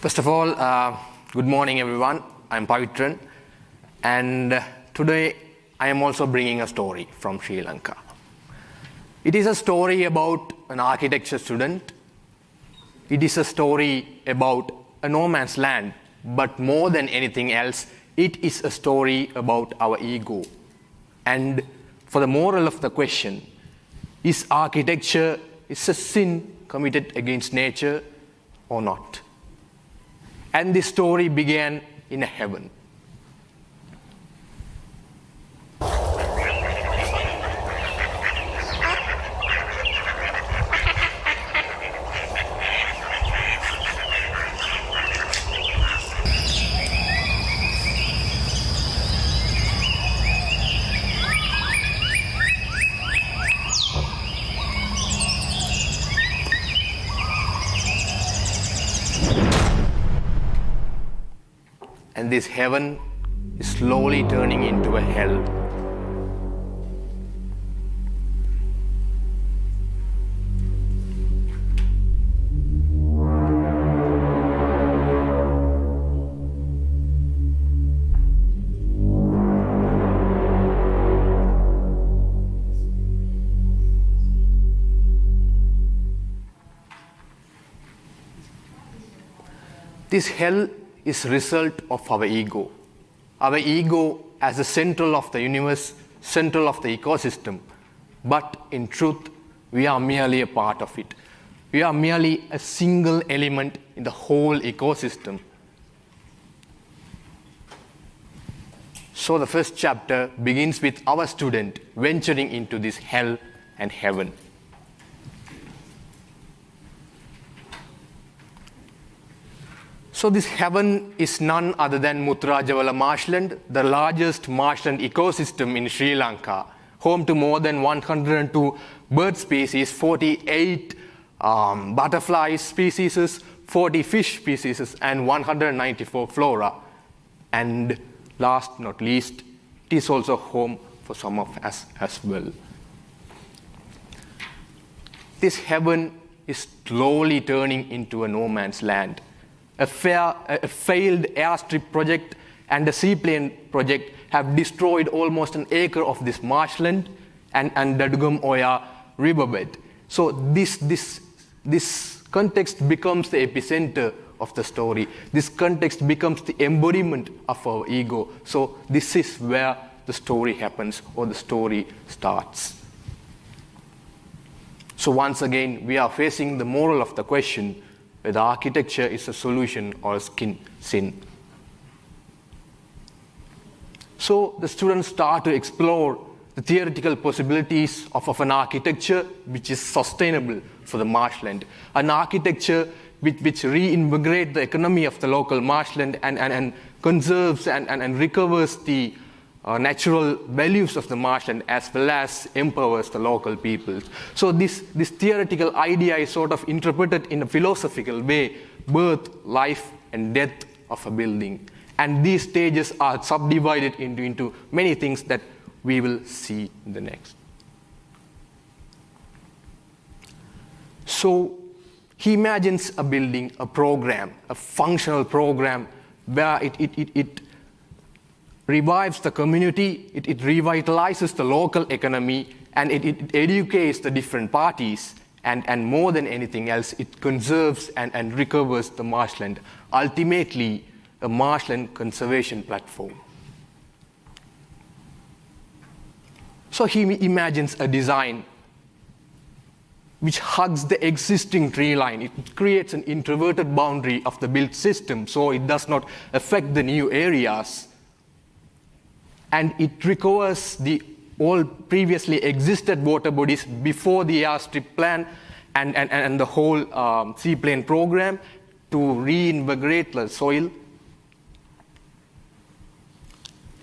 First of all, good morning everyone. I'm Pavithran, and today I am also bringing a story from Sri Lanka. It is a story about an architecture student. It is a story about a no man's land, but more than anything else, it is a story about our ego. And for the moral of the question, is architecture a sin committed against nature or not? And this story began in a heaven. And this heaven is slowly turning into a hell. This hell is result of our ego. Our ego as the central of the universe, central of the ecosystem. But in truth, we are merely a part of it. We are merely a single element in the whole ecosystem. So the first chapter begins with our student venturing into this hell and heaven. So this heaven is none other than Moratuwa marshland, the largest marshland ecosystem in Sri Lanka, home to more than 102 bird species, 48 butterfly species, 40 fish species, and 194 flora. And last not least, it is also home for some of us as well. This heaven is slowly turning into a no man's land. A failed airstrip project and a seaplane project have destroyed almost an acre of this marshland and the Dugam Oya riverbed. So this context becomes the epicenter of the story. This context becomes the embodiment of our ego. So this is where the story happens or the story starts. So once again, we are facing the moral of the question, whether architecture is a solution or a sin. So the students start to explore the theoretical possibilities of an architecture which is sustainable for the marshland, an architecture which reinvigorates the economy of the local marshland and conserves and recovers the natural values of the marshland as well as empowers the local people. So this theoretical idea is sort of interpreted in a philosophical way, birth, life, and death of a building. And these stages are subdivided into many things that we will see in the next. So he imagines a building, a program, a functional program where it revives the community, it revitalizes the local economy, and it educates the different parties, and more than anything else, it conserves and recovers the marshland, ultimately a marshland conservation platform. So he imagines a design which hugs the existing tree line. It creates an introverted boundary of the built system so it does not affect the new areas. And it recovers the all previously existed water bodies before the airstrip plan and the whole seaplane program to reinvigorate the soil.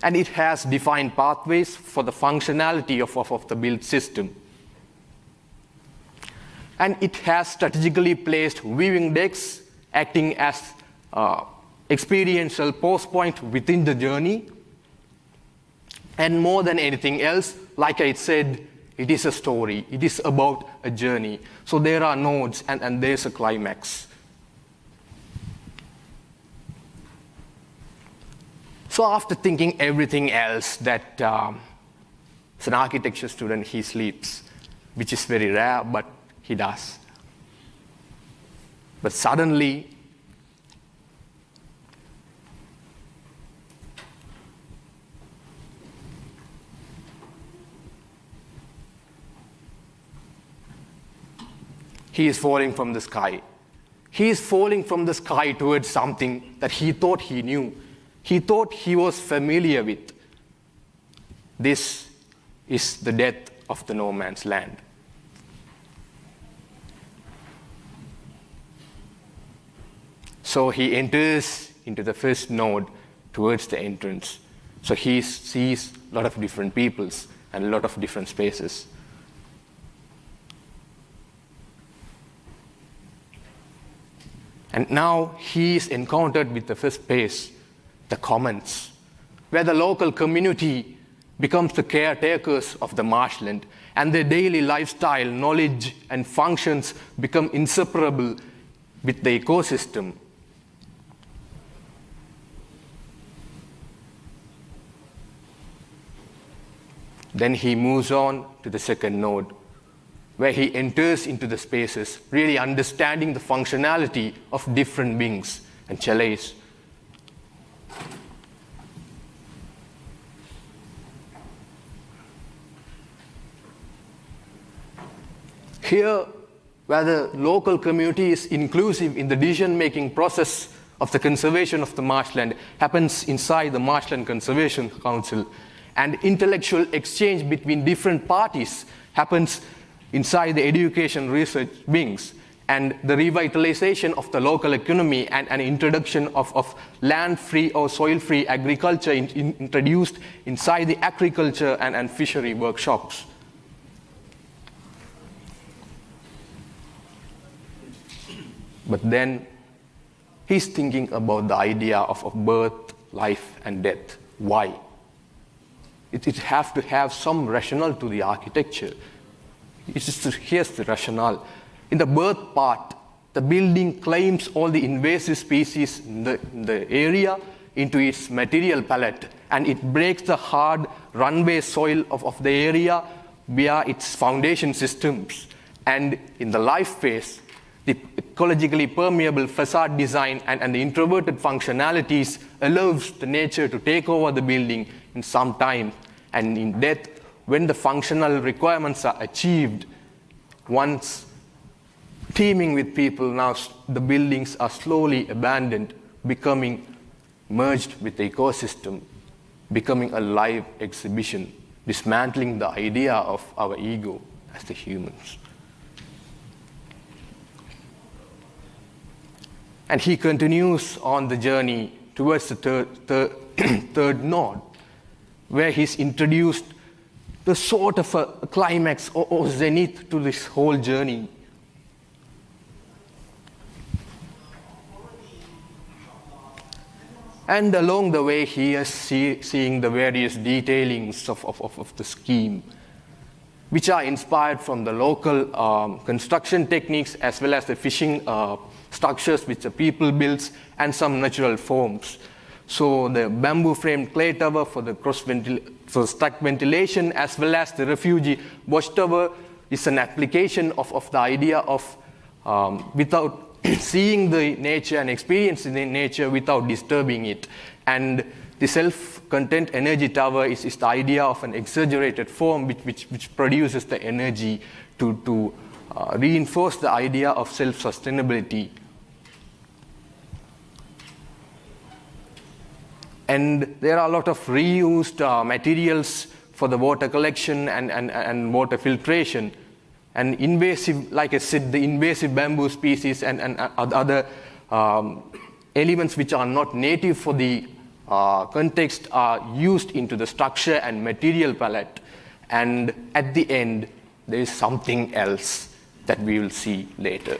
And it has defined pathways for the functionality of the built system. And it has strategically placed viewing decks acting as experiential post point within the journey. And more than anything else, like I said, it is a story. It is about a journey. So there are nodes and there's a climax. So after thinking everything else that as an architecture student, he sleeps, which is very rare, but he does. But suddenly, he is falling from the sky. He is falling from the sky towards something that he thought he knew. He thought he was familiar with. This is the death of the no man's land. So he enters into the first node towards the entrance. So he sees a lot of different peoples and a lot of different spaces. And now he is encountered with the first space, the commons, where the local community becomes the caretakers of the marshland, and their daily lifestyle, knowledge, and functions become inseparable with the ecosystem. Then he moves on to the second node, where he enters into the spaces, really understanding the functionality of different wings and chalets. Here, where the local community is inclusive in the decision-making process of the conservation of the marshland, happens inside the Marshland Conservation Council, and intellectual exchange between different parties happens inside the education research wings, and the revitalization of the local economy and an introduction of land-free or soil-free agriculture introduced inside the agriculture and fishery workshops. But then he's thinking about the idea of birth, life, and death. Why? It has to have some rationale to the architecture. Here's the rationale. In the birth part, the building claims all the invasive species in the area into its material palette, and it breaks the hard runway soil of the area via its foundation systems. And in the life phase, the ecologically permeable facade design and the introverted functionalities allows the nature to take over the building in some time. And in death, when the functional requirements are achieved, once teeming with people, now the buildings are slowly abandoned, becoming merged with the ecosystem, becoming a live exhibition, dismantling the idea of our ego as the humans. And he continues on the journey towards the third node, where he's introduced the sort of a climax or zenith to this whole journey. And along the way, he is seeing the various detailings of the scheme, which are inspired from the local construction techniques as well as the fishing structures which the people builds and some natural forms. So the bamboo framed clay tower for the stack ventilation as well as the refugee watchtower is an application of the idea of without seeing the nature and experiencing the nature without disturbing it. And the self-contained energy tower is the idea of an exaggerated form which produces the energy to reinforce the idea of self-sustainability. And there are a lot of reused materials for the water collection and water filtration. And invasive, like I said, the invasive bamboo species and other elements which are not native for the context are used into the structure and material palette. And at the end, there is something else that we will see later.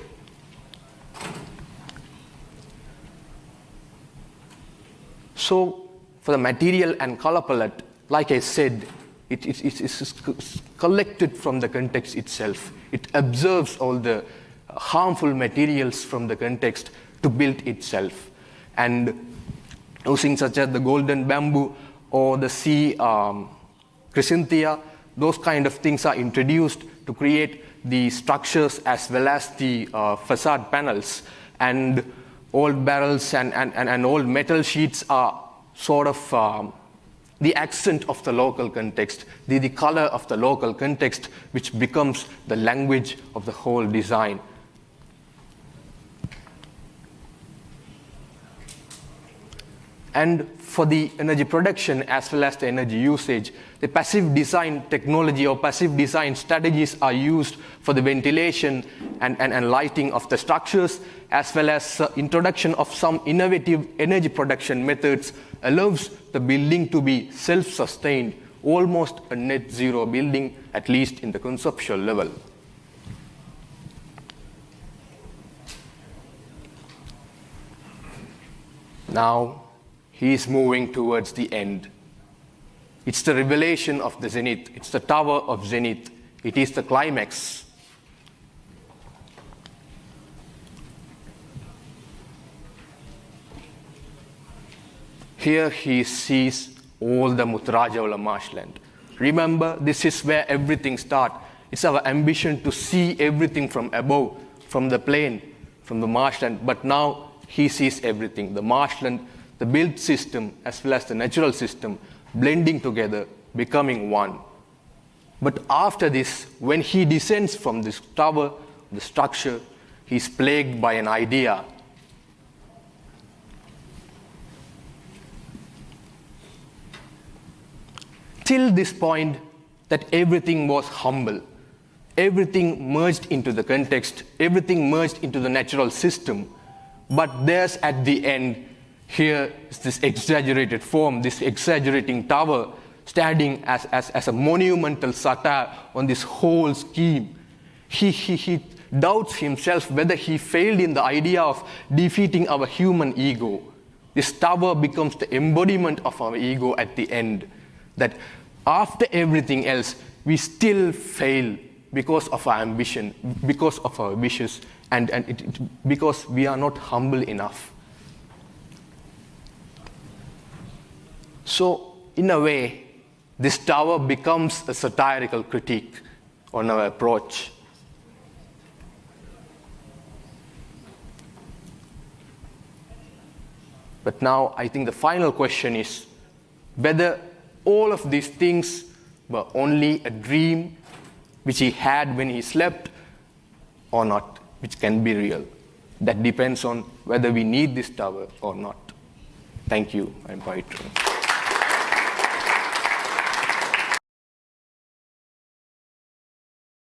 So for the material and color palette, like I said, it is collected from the context itself. It observes all the harmful materials from the context to build itself. And using such as the golden bamboo or the sea chrysanthemum. Those kind of things are introduced to create the structures as well as the facade panels. And old barrels and old metal sheets are sort of the accent of the local context, the color of the local context, which becomes the language of the whole design. And for the energy production as well as the energy usage, the passive design technology or passive design strategies are used for the ventilation and lighting of the structures, as well as introduction of some innovative energy production methods allows the building to be self-sustained, almost a net zero building, at least in the conceptual level. Now, he is moving towards the end. It's the revelation of the zenith. It's the tower of zenith. It is the climax. Here he sees all the Muthurajavala marshland. Remember, this is where everything starts. It's our ambition to see everything from above, from the plain, from the marshland. But now he sees everything. The marshland, the built system, as well as the natural system, blending together, becoming one. But after this, when he descends from this tower, the structure, he's plagued by an idea. Till this point, that everything was humble. Everything merged into the context, everything merged into the natural system. But there's at the end, here is this exaggerated form, this exaggerating tower, standing as a monumental satire on this whole scheme. He doubts himself whether he failed in the idea of defeating our human ego. This tower becomes the embodiment of our ego at the end. That after everything else, we still fail because of our ambition, because of our wishes, and because we are not humble enough. So, in a way, this tower becomes a satirical critique on our approach. But now, I think the final question is whether all of these things were only a dream which he had when he slept or not, which can be real. That depends on whether we need this tower or not. Thank you. I'm Pavithran.